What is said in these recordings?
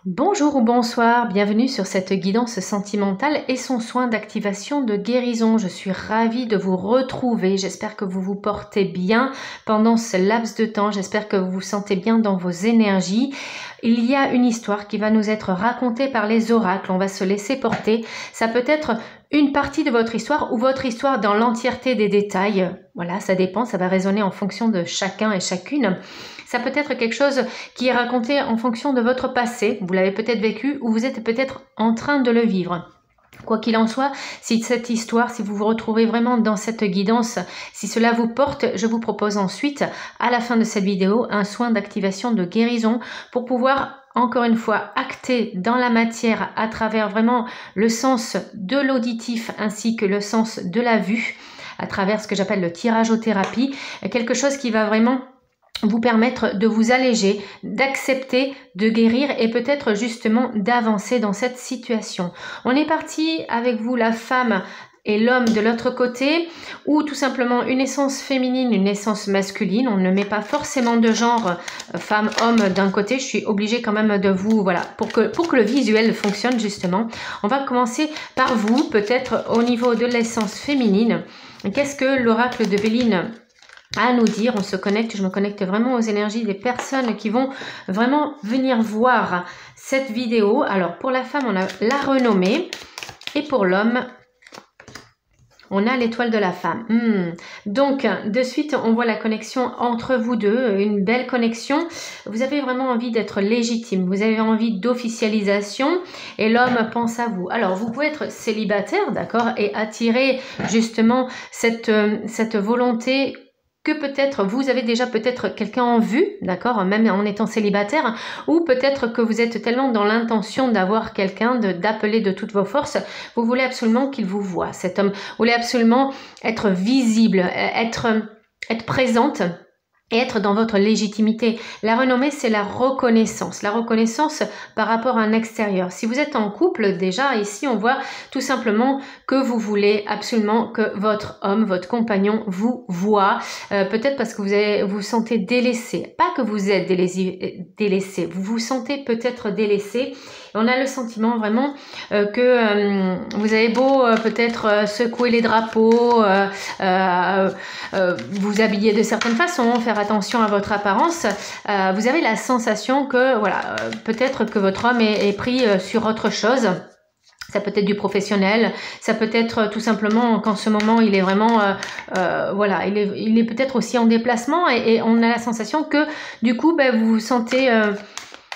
Bonjour ou bonsoir, bienvenue sur cette guidance sentimentale et son soin d'activation de guérison. Je suis ravie de vous retrouver, j'espère que vous vous portez bien pendant ce laps de temps, j'espère que vous vous sentez bien dans vos énergies. Il y a une histoire qui va nous être racontée par les oracles, on va se laisser porter. Ça peut être une partie de votre histoire ou votre histoire dans l'entièreté des détails. Voilà, ça dépend, ça va résonner en fonction de chacun et chacune. Ça peut être quelque chose qui est raconté en fonction de votre passé. Vous l'avez peut-être vécu ou vous êtes peut-être en train de le vivre. Quoi qu'il en soit, si cette histoire, si vous vous retrouvez vraiment dans cette guidance, si cela vous porte, je vous propose ensuite, à la fin de cette vidéo, un soin d'activation de guérison pour pouvoir, encore une fois, acter dans la matière à travers vraiment le sens de l'auditif ainsi que le sens de la vue, à travers ce que j'appelle le tirageothérapie, quelque chose qui va vraiment vous permettre de vous alléger, d'accepter, de guérir et peut-être justement d'avancer dans cette situation. On est parti avec vous, la femme et l'homme de l'autre côté, ou tout simplement une essence féminine, une essence masculine. On ne met pas forcément de genre femme-homme d'un côté. Je suis obligée quand même de vous, voilà, pour que le visuel fonctionne justement. On va commencer par vous, peut-être au niveau de l'essence féminine. Qu'est-ce que l'oracle de Béline à nous dire? On se connecte, je me connecte vraiment aux énergies des personnes qui vont vraiment venir voir cette vidéo. Alors pour la femme, on a la renommée et pour l'homme, on a l'étoile de la femme. Donc, de suite, on voit la connexion entre vous deux, une belle connexion. Vous avez vraiment envie d'être légitime, vous avez envie d'officialisation et l'homme pense à vous. Alors, vous pouvez être célibataire, d'accord, et attirer justement cette volonté que peut-être vous avez déjà peut-être quelqu'un en vue, d'accord, même en étant célibataire, ou peut-être que vous êtes tellement dans l'intention d'avoir quelqu'un, d'appeler de toutes vos forces, vous voulez absolument qu'il vous voie, cet homme, vous voulez absolument être visible, être présente, et être dans votre légitimité. La renommée, c'est la reconnaissance par rapport à un extérieur. Si vous êtes en couple, déjà, ici, on voit tout simplement que vous voulez absolument que votre homme, votre compagnon vous voit, peut-être parce que vous vous sentez délaissé. Pas que vous êtes délaissé, vous vous sentez peut-être délaissé. On a le sentiment vraiment que vous avez beau peut-être secouer les drapeaux, vous habiller de certaines façons, faire attention à votre apparence, vous avez la sensation que voilà, peut-être que votre homme est pris sur autre chose. Ça peut être du professionnel, ça peut être tout simplement qu'en ce moment il est vraiment, voilà, il est peut-être aussi en déplacement et on a la sensation que du coup vous vous sentez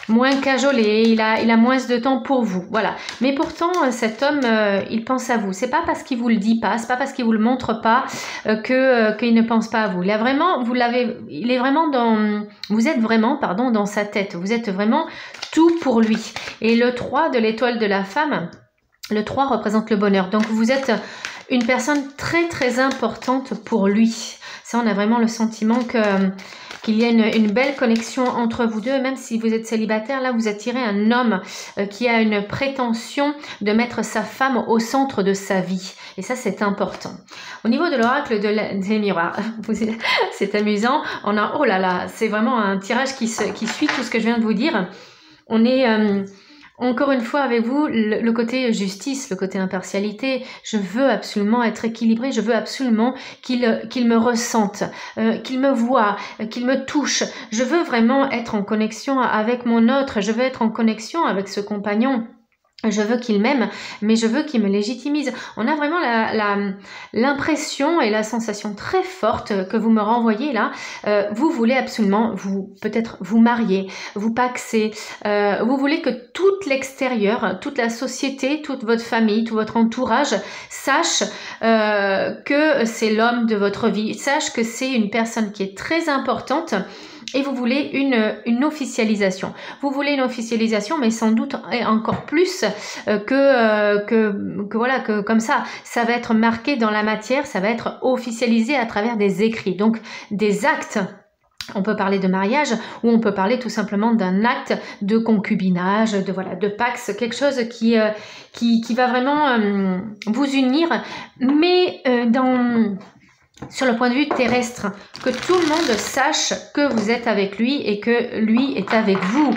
moins cajolé, il a moins de temps pour vous, voilà. Mais pourtant, cet homme, il pense à vous. C'est pas parce qu'il vous le dit pas, c'est pas parce qu'il vous le montre pas qu'il ne pense pas à vous. Il a vraiment, il est vraiment vous êtes vraiment, pardon, dans sa tête. Vous êtes vraiment tout pour lui. Et le 3 de l'étoile de la femme, le 3 représente le bonheur. Donc vous êtes une personne très très importante pour lui. Ça, on a vraiment le sentiment qu'il y a une belle connexion entre vous deux, même si vous êtes célibataire, là vous attirez un homme qui a une prétention de mettre sa femme au centre de sa vie. Et ça, c'est important. Au niveau de l'oracle des miroirs, c'est amusant. On a, oh là là, c'est vraiment un tirage qui suit tout ce que je viens de vous dire. On est... encore une fois avec vous, le côté justice, le côté impartialité, je veux absolument être équilibré, je veux absolument qu'il me ressente, qu'il me voit, qu'il me touche. Je veux vraiment être en connexion avec mon autre, je veux être en connexion avec ce compagnon. Je veux qu'il m'aime, mais je veux qu'il me légitimise. On a vraiment l'impression et la sensation très forte que vous me renvoyez là. Vous voulez absolument, peut-être vous marier, vous paxer. Vous voulez que tout l'extérieur, toute la société, toute votre famille, tout votre entourage sache que c'est l'homme de votre vie, sache que c'est une personne qui est très importante. Et vous voulez une officialisation. Vous voulez une officialisation, mais sans doute encore plus voilà, que comme ça va être marqué dans la matière, ça va être officialisé à travers des écrits, donc des actes. On peut parler de mariage ou on peut parler tout simplement d'un acte de concubinage, de pax, quelque chose qui va vraiment vous unir, mais sur le point de vue terrestre, que tout le monde sache que vous êtes avec lui et que lui est avec vous.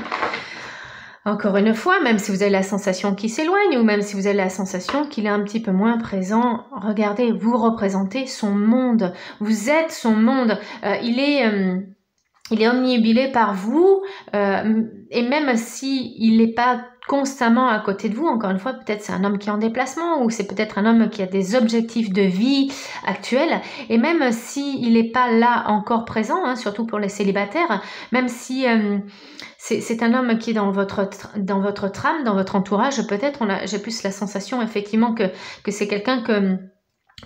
Encore une fois, même si vous avez la sensation qu'il s'éloigne ou même si vous avez la sensation qu'il est un petit peu moins présent, regardez, vous représentez son monde. Vous êtes son monde. Il est omnibulé par vous et même si il n'est pas constamment à côté de vous, encore une fois, peut-être c'est un homme qui est en déplacement ou c'est peut-être un homme qui a des objectifs de vie actuels et même si il n'est pas là encore présent, hein, surtout pour les célibataires, même si c'est un homme qui est dans votre trame, dans votre entourage, peut-être j'ai plus la sensation effectivement que c'est quelqu'un que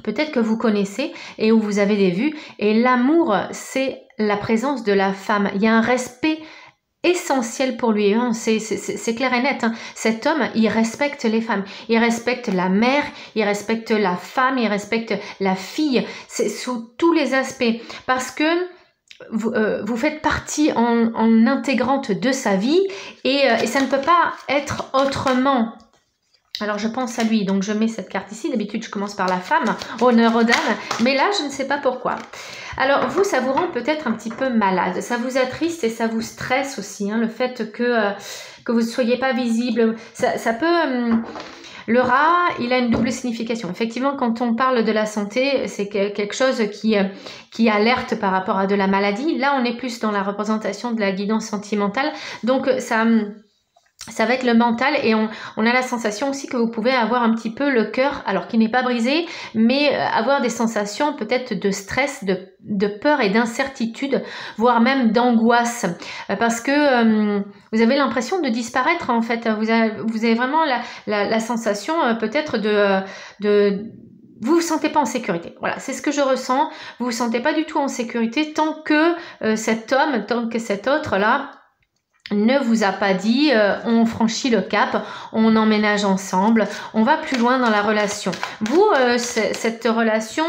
peut-être que vous connaissez et où vous avez des vues. Et l'amour, c'est la présence de la femme. Il y a un respect essentiel pour lui, hein. C'est clair et net, hein. Cet homme, il respecte les femmes. Il respecte la mère, il respecte la femme, il respecte la fille. C'est sous tous les aspects. Parce que vous faites partie en intégrante de sa vie et ça ne peut pas être autrement. Alors je pense à lui, donc je mets cette carte ici. D'habitude je commence par la femme, honneur aux dames, mais là je ne sais pas pourquoi. Alors vous, ça vous rend peut-être un petit peu malade, ça vous attriste et ça vous stresse aussi, hein, le fait que vous ne soyez pas visible. Ça peut... Le rat, il a une double signification. Effectivement, quand on parle de la santé, c'est quelque chose qui alerte par rapport à de la maladie. Là, on est plus dans la représentation de la guidance sentimentale. Donc, ça va être le mental et on a la sensation aussi que vous pouvez avoir un petit peu le cœur, alors qu'il n'est pas brisé, mais avoir des sensations peut-être de stress, de peur et d'incertitude, voire même d'angoisse, parce que vous avez l'impression de disparaître en fait. Vous avez vraiment la sensation peut-être vous vous sentez pas en sécurité. Voilà, c'est ce que je ressens. Vous vous sentez pas du tout en sécurité tant que cet homme, tant que cet autre là ne vous a pas dit on franchit le cap, on emménage ensemble, on va plus loin dans la relation. Vous, cette relation,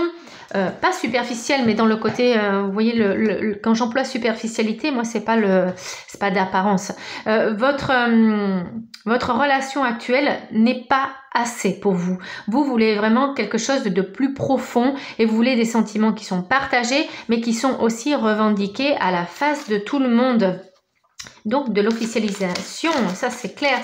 pas superficielle, mais dans le côté, vous voyez, quand j'emploie superficialité, moi c'est pas d'apparence. Votre relation actuelle n'est pas assez pour vous. Vous voulez vraiment quelque chose de plus profond et vous voulez des sentiments qui sont partagés, mais qui sont aussi revendiqués à la face de tout le monde. Donc de l'officialisation, ça c'est clair,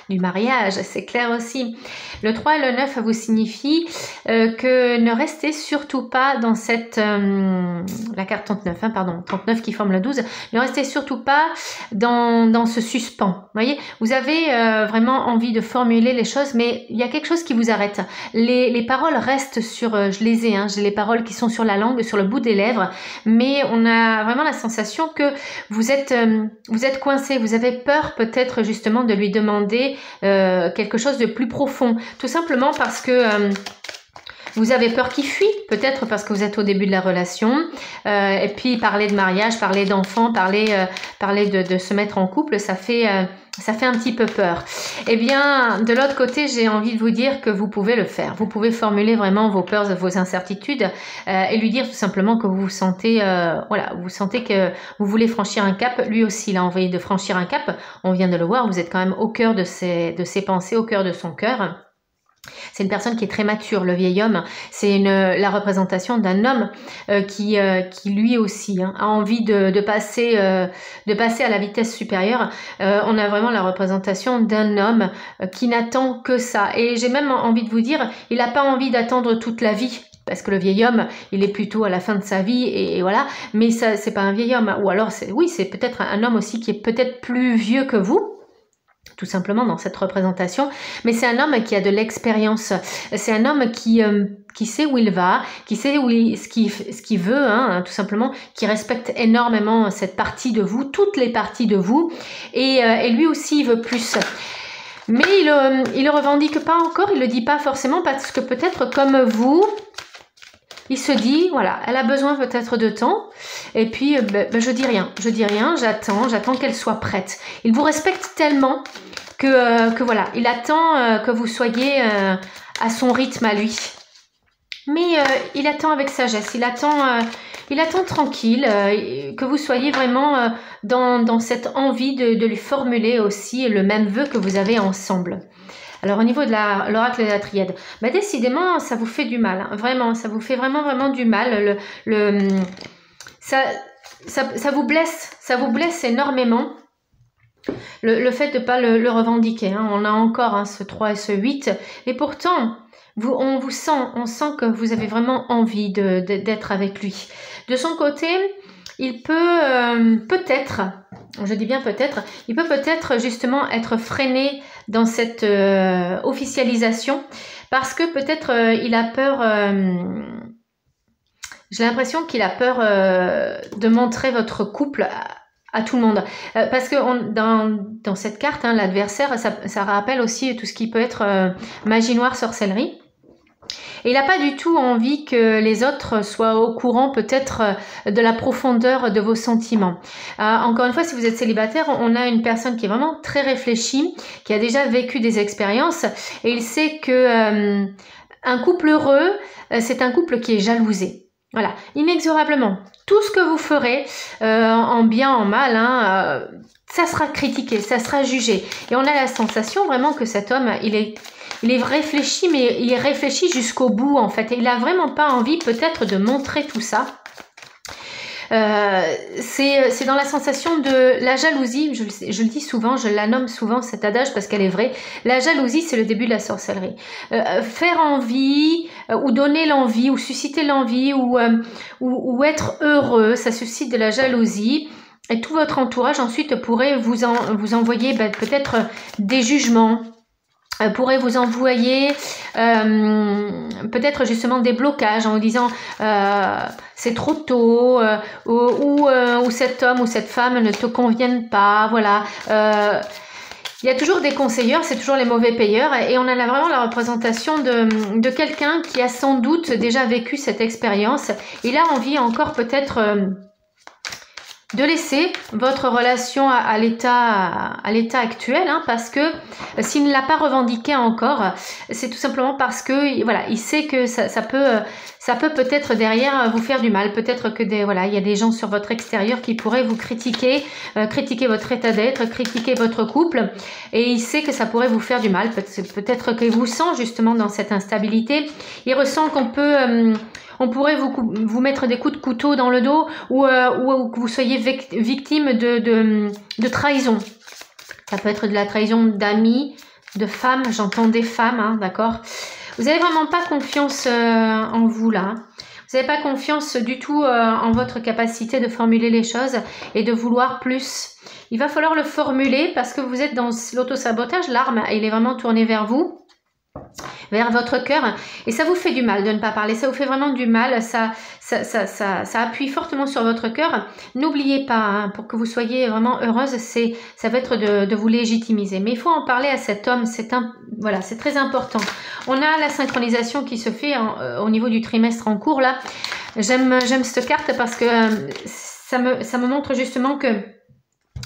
du mariage, c'est clair aussi. Le 3 et le 9 vous signifie que ne restez surtout pas dans cette... la carte 39, hein, pardon, 39 qui forme le 12, ne restez surtout pas dans ce suspens. Vous voyez, vous avez vraiment envie de formuler les choses, mais il y a quelque chose qui vous arrête. Les paroles restent sur... je les ai, hein, j'ai les paroles qui sont sur la langue, sur le bout des lèvres, mais on a vraiment la sensation que vous êtes coincé, vous avez peur peut-être justement de lui demander quelque chose de plus profond, tout simplement parce que vous avez peur qu'il fuit, peut-être parce que vous êtes au début de la relation, et puis parler de mariage, parler d'enfants, parler de se mettre en couple, ça fait un petit peu peur. Eh bien, de l'autre côté, j'ai envie de vous dire que vous pouvez le faire. Vous pouvez formuler vraiment vos peurs, vos incertitudes et lui dire tout simplement que vous vous sentez, vous sentez que vous voulez franchir un cap. Lui aussi, il a envie de franchir un cap. On vient de le voir, vous êtes quand même au cœur de ses pensées, au cœur de son cœur. C'est une personne qui est très mature, le vieil homme. C'est la représentation d'un homme qui lui aussi a envie de passer à la vitesse supérieure. On a vraiment la représentation d'un homme qui n'attend que ça. Et j'ai même envie de vous dire, il n'a pas envie d'attendre toute la vie. Parce que le vieil homme, il est plutôt à la fin de sa vie et voilà. Mais ça, c'est pas un vieil homme. Ou alors, c'est peut-être un homme aussi qui est peut-être plus vieux que vous. Tout simplement dans cette représentation, mais c'est un homme qui a de l'expérience, c'est un homme qui sait où il va, qui sait ce qu'il veut, hein, tout simplement, qui respecte énormément cette partie de vous, toutes les parties de vous, et lui aussi il veut plus. Mais il le revendique pas encore, il le dit pas forcément parce que peut-être comme vous, il se dit, voilà, elle a besoin peut-être de temps, et puis je dis rien, j'attends qu'elle soit prête. Il vous respecte tellement que voilà, il attend que vous soyez à son rythme à lui. Mais il attend avec sagesse, il attend tranquille, que vous soyez vraiment dans cette envie de lui formuler aussi le même vœu que vous avez ensemble. Alors au niveau de l'oracle de la triade, décidément ça vous fait du mal, hein, vraiment, ça vous fait vraiment du mal. Ça vous blesse énormément. le fait de ne pas le revendiquer. Hein. On a encore hein, ce 3 et ce 8. Et pourtant, on sent que vous avez vraiment envie d'être avec lui. De son côté, il peut peut-être, je dis bien peut-être, il peut peut-être justement être freiné dans cette officialisation parce que peut-être il a peur, j'ai l'impression qu'il a peur de montrer votre couple à tout le monde. Parce que dans cette carte, hein, l'adversaire, ça rappelle aussi tout ce qui peut être magie noire, sorcellerie. Et il n'a pas du tout envie que les autres soient au courant peut-être de la profondeur de vos sentiments. Encore une fois, si vous êtes célibataire, on a une personne qui est vraiment très réfléchie, qui a déjà vécu des expériences et il sait que un couple heureux, c'est un couple qui est jalousé. Voilà, inexorablement. Tout ce que vous ferez, en bien, en mal, hein, ça sera critiqué, ça sera jugé. Et on a la sensation vraiment que cet homme, il est réfléchi, mais il est réfléchi jusqu'au bout en fait. Et il n'a vraiment pas envie peut-être de montrer tout ça. C'est dans la sensation de la jalousie, je le dis souvent, je la nomme souvent cet adage parce qu'elle est vraie. La jalousie, c'est le début de la sorcellerie. Faire envie, ou donner l'envie, ou susciter l'envie, ou être heureux, ça suscite de la jalousie. Et tout votre entourage ensuite pourrait vous envoyer peut-être des jugements, pourrait vous envoyer peut-être justement des blocages en vous disant c'est trop tôt ou cet homme ou cette femme ne te conviennent pas, voilà. Il y a toujours des conseilleurs, c'est toujours les mauvais payeurs et on a là vraiment la représentation de quelqu'un qui a sans doute déjà vécu cette expérience. Il a envie encore peut-être de laisser votre relation à l'état actuel, hein, parce que s'il ne l'a pas revendiqué encore, c'est tout simplement parce que voilà, il sait que ça peut peut-être derrière vous faire du mal. Peut-être que il y a des gens sur votre extérieur qui pourraient vous critiquer, critiquer votre état d'être, critiquer votre couple, et il sait que ça pourrait vous faire du mal. Peut-être qu'il vous sent justement dans cette instabilité. Il ressent on pourrait vous mettre des coups de couteau dans le dos ou que vous soyez victime de trahison. Ça peut être de la trahison d'amis, de femmes, j'entends des femmes, hein, d'accord. Vous n'avez vraiment pas confiance en vous là. Vous n'avez pas confiance du tout en votre capacité de formuler les choses et de vouloir plus. Il va falloir le formuler parce que vous êtes dans l'autosabotage, l'arme, il est vraiment tourné vers vous, vers votre cœur, et ça vous fait du mal de ne pas parler, ça vous fait vraiment du mal, ça appuie fortement sur votre cœur. N'oubliez pas, hein, pour que vous soyez vraiment heureuse, ça va être de vous légitimiser, mais il faut en parler à cet homme, voilà, c'est très important. On a la synchronisation qui se fait au niveau du trimestre en cours là. J'aime cette carte parce que ça me montre justement que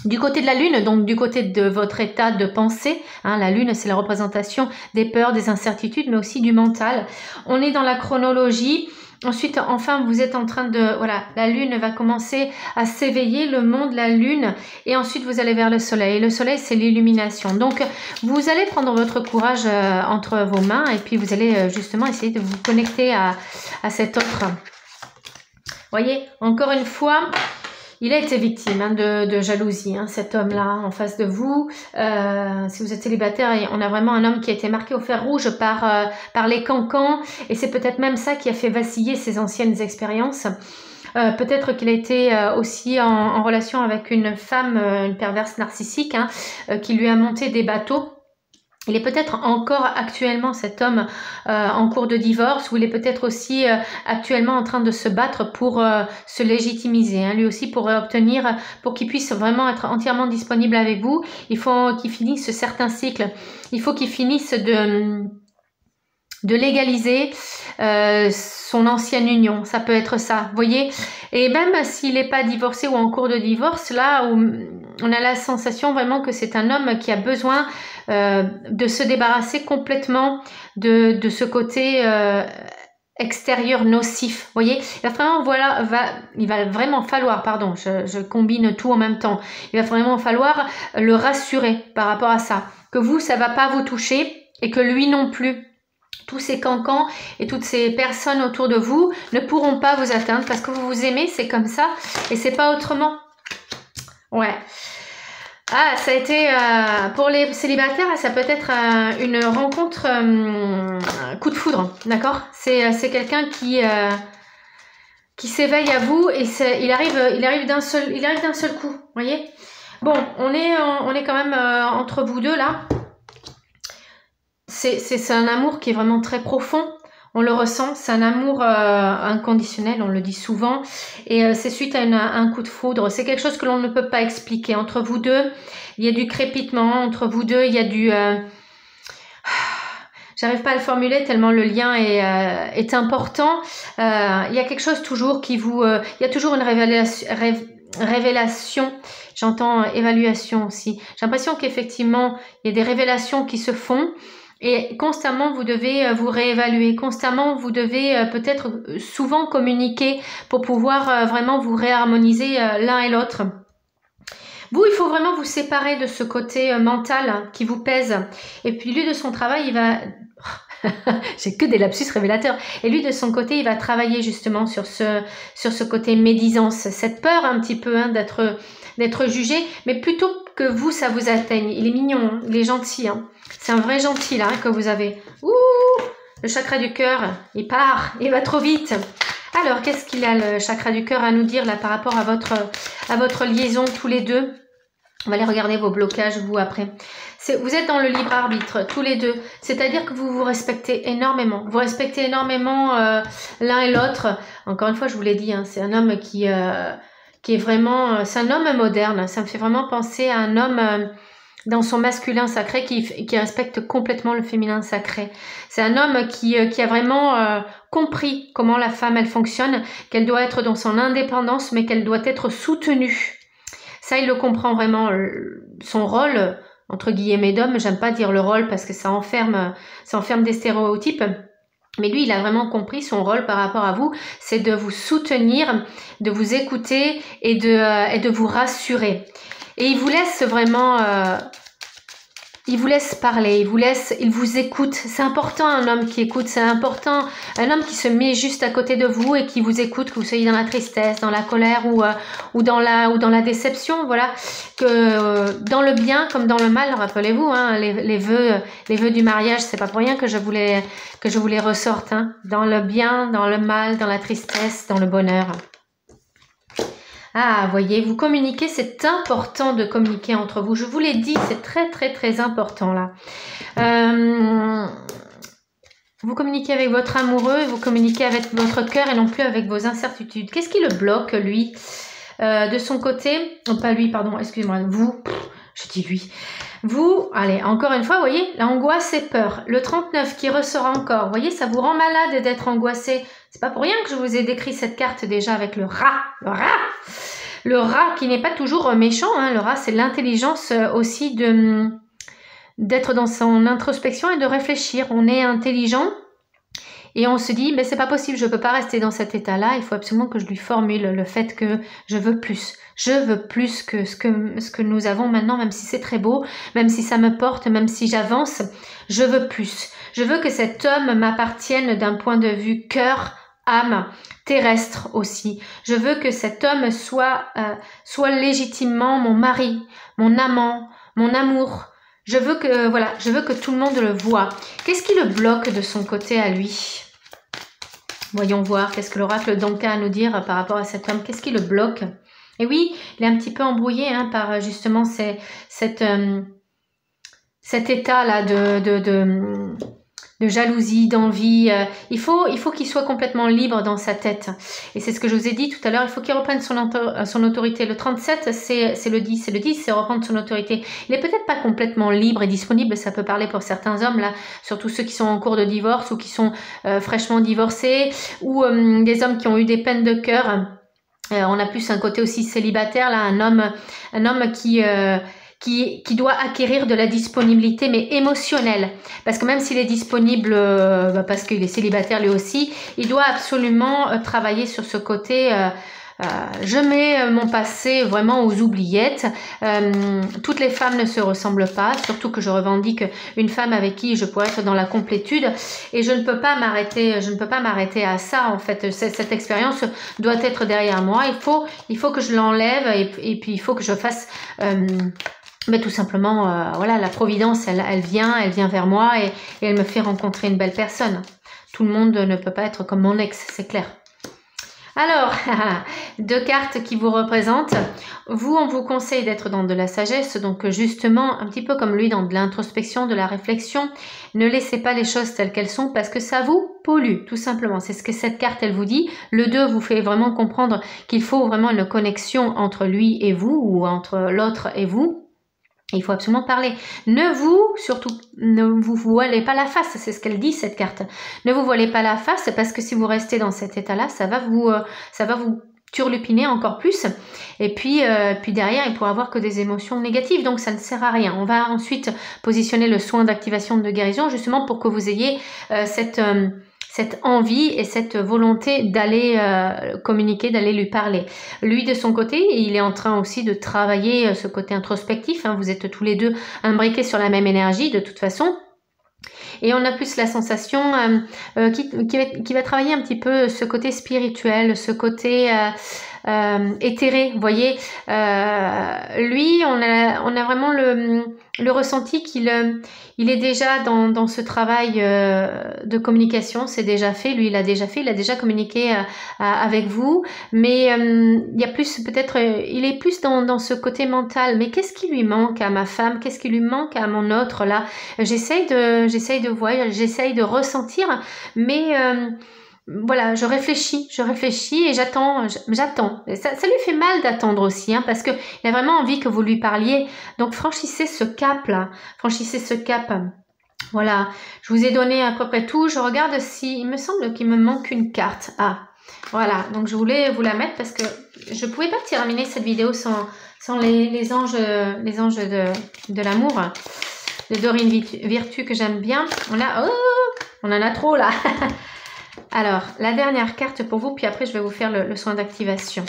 du côté de la lune, donc du côté de votre état de pensée, hein, la lune c'est la représentation des peurs, des incertitudes, mais aussi du mental. On est dans la chronologie. Ensuite, enfin, vous êtes en train de... Voilà, la lune va commencer à s'éveiller, le monde, la lune, et ensuite vous allez vers le soleil. Le soleil, c'est l'illumination. Donc, vous allez prendre votre courage entre vos mains et puis vous allez justement essayer de vous connecter à cet autre. Voyez, encore une fois... Il a été victime hein, de jalousie, hein, cet homme-là en face de vous. Si vous êtes célibataire, on a vraiment un homme qui a été marqué au fer rouge par les cancans. Et c'est peut-être même ça qui a fait vaciller ses anciennes expériences. Peut-être qu'il a été aussi en relation avec une femme, une perverse narcissique, hein, qui lui a monté des bateaux. Il est peut-être encore actuellement cet homme en cours de divorce, ou il est peut-être aussi actuellement en train de se battre pour se légitimiser, hein, lui aussi pour obtenir, pour qu'il puisse vraiment être entièrement disponible avec vous. Il faut qu'il finisse certains cycles, il faut qu'il finisse de légaliser son ancienne union, ça peut être ça, vous voyez. Et même s'il n'est pas divorcé ou en cours de divorce, là où on a la sensation vraiment que c'est un homme qui a besoin de se débarrasser complètement de ce côté extérieur nocif, vous voyez. Il va vraiment falloir, pardon, je combine tout en même temps, il va vraiment falloir le rassurer par rapport à ça, que vous, ça va pas vous toucher et que lui non plus. Tous ces cancans et toutes ces personnes autour de vous ne pourront pas vous atteindre parce que vous vous aimez, c'est comme ça et c'est pas autrement. Ouais. Ah, ça a été, pour les célibataires, ça peut être une rencontre coup de foudre, d'accord? C'est quelqu'un qui s'éveille à vous et il arrive d'un seul coup, voyez? Bon, on est quand même entre vous deux là. C'est un amour qui est vraiment très profond. On le ressent, c'est un amour inconditionnel, on le dit souvent. Et c'est suite à un coup de foudre. C'est quelque chose que l'on ne peut pas expliquer. Entre vous deux, il y a du crépitement. Entre vous deux, il y a du... J'arrive pas à le formuler tellement le lien est important. Il y a quelque chose toujours qui vous... il y a toujours une révélation. J'entends évaluation aussi. J'ai l'impression qu'effectivement, il y a des révélations qui se font. Et constamment, vous devez vous réévaluer. Constamment, vous devez peut-être souvent communiquer pour pouvoir vraiment vous réharmoniser l'un et l'autre. Vous, il faut vraiment vous séparer de ce côté mental qui vous pèse. Et puis lui, de son travail, il va... J'ai que des lapsus révélateurs. Et lui, de son côté, il va travailler justement sur ce côté médisance. Cette peur un petit peu d'être jugé. Mais plutôt que vous, ça vous atteigne. Il est mignon, hein, il est gentil. Hein. C'est un vrai gentil là que vous avez. Ouh, le chakra du cœur, il part, il va trop vite. Alors, qu'est-ce qu'il a le chakra du cœur à nous dire là par rapport à votre liaison tous les deux? On va aller regarder vos blocages, vous, après. Vous êtes dans le libre arbitre, tous les deux. C'est-à-dire que vous vous respectez énormément. Vous respectez énormément l'un et l'autre. Encore une fois, je vous l'ai dit, hein, c'est un homme qui est vraiment... c'est un homme moderne. Ça me fait vraiment penser à un homme... dans son masculin sacré qui respecte complètement le féminin sacré. C'est un homme qui a vraiment compris comment la femme elle fonctionne, qu'elle doit être dans son indépendance mais qu'elle doit être soutenue. Ça il le comprend vraiment, son rôle entre guillemets d'homme, j'aime pas dire le rôle parce que ça enferme des stéréotypes. Mais lui, il a vraiment compris son rôle par rapport à vous, c'est de vous soutenir, de vous écouter et de vous rassurer. Et il vous laisse vraiment, il vous laisse parler, il vous écoute. C'est important un homme qui écoute, c'est important un homme qui se met juste à côté de vous et qui vous écoute, que vous soyez dans la tristesse, dans la colère ou dans la déception, voilà. Que dans le bien comme dans le mal, rappelez-vous, hein, les vœux du mariage, c'est pas pour rien que je vous les ressorte, hein. Dans le bien, dans le mal, dans la tristesse, dans le bonheur. Ah, voyez, vous communiquez, c'est important de communiquer entre vous. Je vous l'ai dit, c'est très, très, très important, là. Vous communiquez avec votre amoureux, vous communiquez avec votre cœur et non plus avec vos incertitudes. Qu'est-ce qui le bloque, lui? De son côté, oh, pas lui, pardon, excusez-moi, vous, je dis lui. Vous, allez, encore une fois, vous voyez, l'angoisse et peur. Le 39 qui ressort encore, vous voyez, ça vous rend malade d'être angoissé. C'est pas pour rien que je vous ai décrit cette carte déjà avec le rat. Le rat! Le rat qui n'est pas toujours méchant, hein. Le rat, c'est l'intelligence aussi d'être dans son introspection et de réfléchir. On est intelligent et on se dit, mais c'est pas possible, je peux pas rester dans cet état-là. Il faut absolument que je lui formule le fait que je veux plus. Je veux plus que ce que nous avons maintenant, même si c'est très beau, même si ça me porte, même si j'avance. Je veux plus. Je veux que cet homme m'appartienne d'un point de vue cœur, âme, terrestre aussi. Je veux que cet homme soit légitimement mon mari, mon amant, mon amour. Je veux que tout le monde le voie. Qu'est-ce qui le bloque de son côté à lui? Voyons voir, qu'est-ce que l'oracle d'Anka a à nous dire par rapport à cet homme? Qu'est-ce qui le bloque? Et oui, il est un petit peu embrouillé hein, par justement cet état-là de jalousie, d'envie. Il faut qu'il soit complètement libre dans sa tête. Et c'est ce que je vous ai dit tout à l'heure, il faut qu'il reprenne son autorité. Le 37, c'est le 10. Le 10, c'est reprendre son autorité. Il est peut-être pas complètement libre et disponible, ça peut parler pour certains hommes, là, surtout ceux qui sont en cours de divorce ou qui sont fraîchement divorcés, ou des hommes qui ont eu des peines de cœur. On a plus un côté aussi célibataire, là, un homme qui doit acquérir de la disponibilité, mais émotionnelle. Parce que même s'il est disponible, parce qu'il est célibataire lui aussi, il doit absolument travailler sur ce côté. Je mets mon passé vraiment aux oubliettes. Toutes les femmes ne se ressemblent pas, surtout que je revendique une femme avec qui je pourrais être dans la complétude. Et je ne peux pas m'arrêter à ça, en fait. Cette expérience doit être derrière moi. Il faut que je l'enlève et puis il faut que je fasse... mais tout simplement, voilà, la providence, elle vient vers moi et elle me fait rencontrer une belle personne. Tout le monde ne peut pas être comme mon ex, c'est clair. Alors, 2 cartes qui vous représentent. Vous, on vous conseille d'être dans de la sagesse, donc justement, un petit peu comme lui, dans de l'introspection, de la réflexion. Ne laissez pas les choses telles qu'elles sont parce que ça vous pollue, tout simplement. C'est ce que cette carte, elle vous dit. Le 2 vous fait vraiment comprendre qu'il faut vraiment une connexion entre lui et vous, ou entre l'autre et vous. Il faut absolument parler. Surtout, ne vous voilez pas la face, c'est ce qu'elle dit cette carte. Ne vous voilez pas la face parce que si vous restez dans cet état-là, ça va vous turlupiner encore plus. Et puis derrière, il pourra avoir que des émotions négatives, donc ça ne sert à rien. On va ensuite positionner le soin d'activation de guérison justement pour que vous ayez cette envie et cette volonté d'aller communiquer, d'aller lui parler. Lui, de son côté, il est en train aussi de travailler ce côté introspectif. Hein. Vous êtes tous les deux imbriqués sur la même énergie, de toute façon. Et on a plus la sensation qui va travailler un petit peu ce côté spirituel, ce côté éthéré, vous voyez. Lui, on a vraiment le ressenti qu'il est déjà dans ce travail de communication, c'est déjà fait, lui il a déjà communiqué avec vous, mais il y a plus peut-être, il est plus dans ce côté mental, mais qu'est-ce qui lui manque à ma femme, qu'est-ce qui lui manque à mon autre là, j'essaye de voir, j'essaye de ressentir, mais voilà, je réfléchis et j'attends. Ça lui fait mal d'attendre aussi, hein, parce que il a vraiment envie que vous lui parliez. Donc franchissez ce cap là, franchissez ce cap. Voilà, je vous ai donné à peu près tout. Je regarde si, il me semble qu'il me manque une carte. Ah, voilà, donc je voulais vous la mettre parce que je pouvais pas terminer cette vidéo sans les anges de l'amour, de Dorine Virtue que j'aime bien. On en a trop là. Alors, la dernière carte pour vous, puis après je vais vous faire le soin d'activation,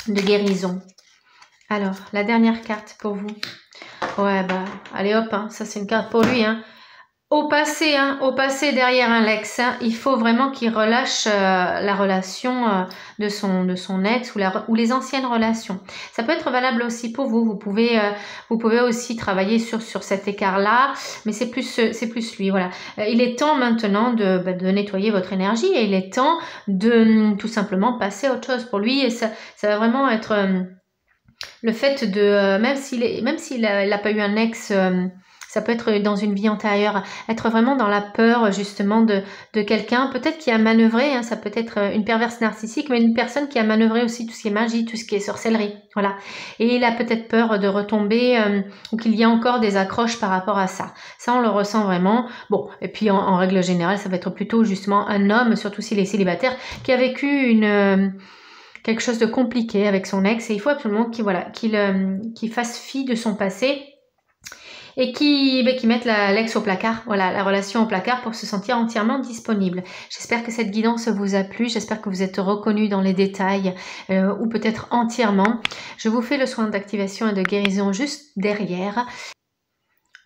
de guérison. Alors, la dernière carte pour vous. Ouais, bah, allez hop, hein, ça c'est une carte pour lui. Hein. Au passé derrière un Lex, hein, il faut vraiment qu'il relâche la relation de son ex ou les anciennes relations. Ça peut être valable aussi pour vous. Vous pouvez aussi travailler sur cet écart-là, mais c'est plus lui. Voilà. Il est temps maintenant de nettoyer votre énergie et il est temps de tout simplement passer à autre chose pour lui. Et ça va vraiment être le fait de même s'il n'a pas eu un ex. Ça peut être dans une vie antérieure, être vraiment dans la peur justement de quelqu'un, peut-être qui a manœuvré, hein, ça peut être une perverse narcissique, mais une personne qui a manœuvré aussi tout ce qui est magie, tout ce qui est sorcellerie, voilà. Et il a peut-être peur de retomber ou qu'il y a encore des accroches par rapport à ça. Ça, on le ressent vraiment. Bon, et puis en règle générale, ça va être plutôt justement un homme, surtout s'il est célibataire, qui a vécu quelque chose de compliqué avec son ex, et il faut absolument qu'il fasse fi de son passé et qui mette l'ex au placard, voilà, la relation au placard pour se sentir entièrement disponible. J'espère que cette guidance vous a plu, j'espère que vous êtes reconnu dans les détails ou peut-être entièrement. Je vous fais le soin d'activation et de guérison juste derrière.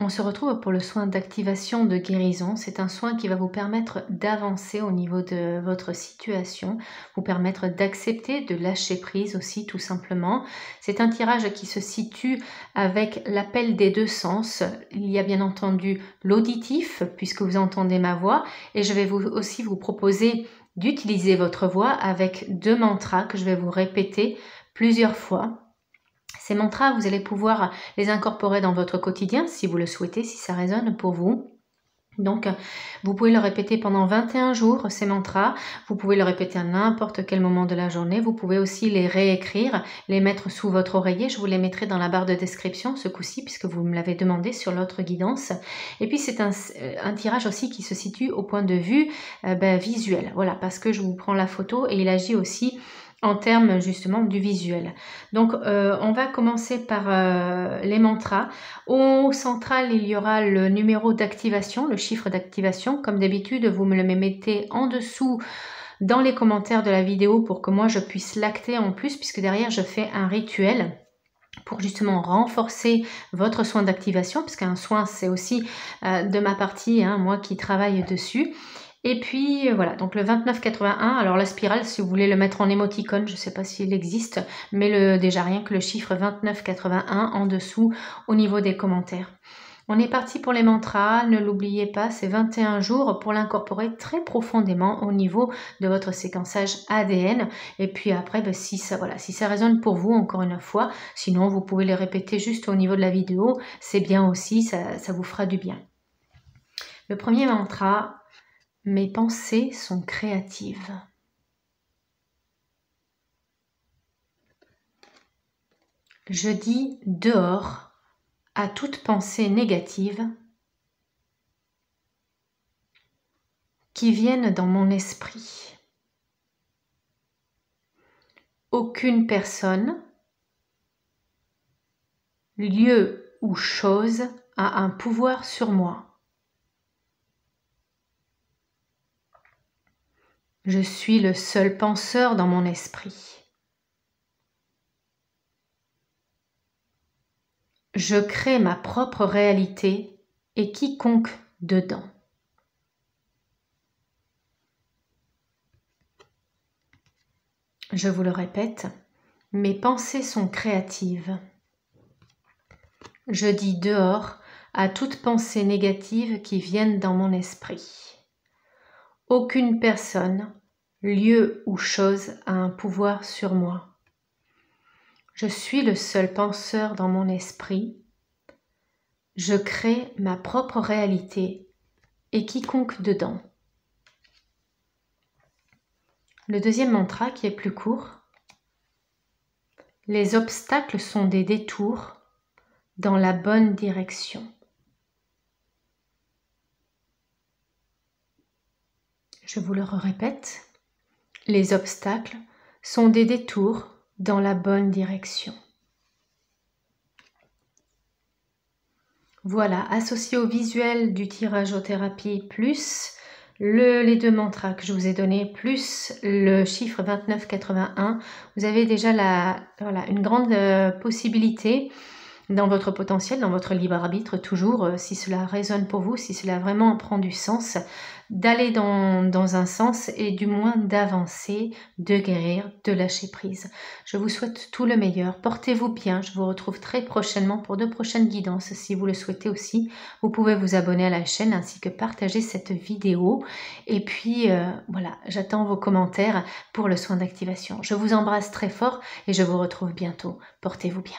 On se retrouve pour le soin d'activation de guérison. C'est un soin qui va vous permettre d'avancer au niveau de votre situation, vous permettre d'accepter, de lâcher prise aussi tout simplement. C'est un tirage qui se situe avec l'appel des 2 sens. Il y a bien entendu l'auditif puisque vous entendez ma voix et je vais aussi vous proposer d'utiliser votre voix avec 2 mantras que je vais vous répéter plusieurs fois. Ces mantras, vous allez pouvoir les incorporer dans votre quotidien si vous le souhaitez, si ça résonne pour vous. Donc, vous pouvez le répéter pendant 21 jours, ces mantras. Vous pouvez le répéter à n'importe quel moment de la journée. Vous pouvez aussi les réécrire, les mettre sous votre oreiller. Je vous les mettrai dans la barre de description ce coup-ci, puisque vous me l'avez demandé sur l'autre guidance. Et puis, c'est un tirage aussi qui se situe au point de vue visuel. Voilà, parce que je vous prends la photo et il agit aussi en termes justement du visuel. Donc on va commencer par les mantras. Au central, il y aura le numéro d'activation, le chiffre d'activation. Comme d'habitude, vous me le mettez en dessous dans les commentaires de la vidéo pour que moi je puisse l'acter en plus, puisque derrière je fais un rituel pour justement renforcer votre soin d'activation, puisqu'un soin c'est aussi de ma partie, hein, moi qui travaille dessus. Et puis voilà, donc le 29,81, alors la spirale, si vous voulez le mettre en émoticône, je ne sais pas s'il existe, mais déjà rien que le chiffre 29,81 en dessous au niveau des commentaires. On est parti pour les mantras, ne l'oubliez pas, c'est 21 jours pour l'incorporer très profondément au niveau de votre séquençage ADN. Et puis après, si ça résonne pour vous, encore une fois, sinon vous pouvez les répéter juste au niveau de la vidéo, c'est bien aussi, ça vous fera du bien. Le premier mantra, mes pensées sont créatives. Je dis dehors à toute pensée négative qui vienne dans mon esprit. Aucune personne, lieu ou chose a un pouvoir sur moi. Je suis le seul penseur dans mon esprit. Je crée ma propre réalité et quiconque dedans. Je vous le répète, mes pensées sont créatives. Je dis dehors à toute pensée négative qui vienne dans mon esprit. Aucune personne, lieu ou chose a un pouvoir sur moi. Je suis le seul penseur dans mon esprit. Je crée ma propre réalité et quiconque dedans. Le deuxième mantra qui est plus court. Les obstacles sont des détours dans la bonne direction. Je vous le répète, les obstacles sont des détours dans la bonne direction. Voilà, associé au visuel du tirage-thérapie plus les deux mantras que je vous ai donnés, plus le chiffre 29,81, vous avez déjà une grande possibilité dans votre potentiel, dans votre libre arbitre, toujours, si cela résonne pour vous, si cela vraiment prend du sens, d'aller dans un sens et du moins d'avancer, de guérir, de lâcher prise. Je vous souhaite tout le meilleur, portez-vous bien, je vous retrouve très prochainement pour de prochaines guidances. Si vous le souhaitez aussi, vous pouvez vous abonner à la chaîne ainsi que partager cette vidéo. Et puis voilà, j'attends vos commentaires pour le soin d'activation. Je vous embrasse très fort et je vous retrouve bientôt. Portez-vous bien.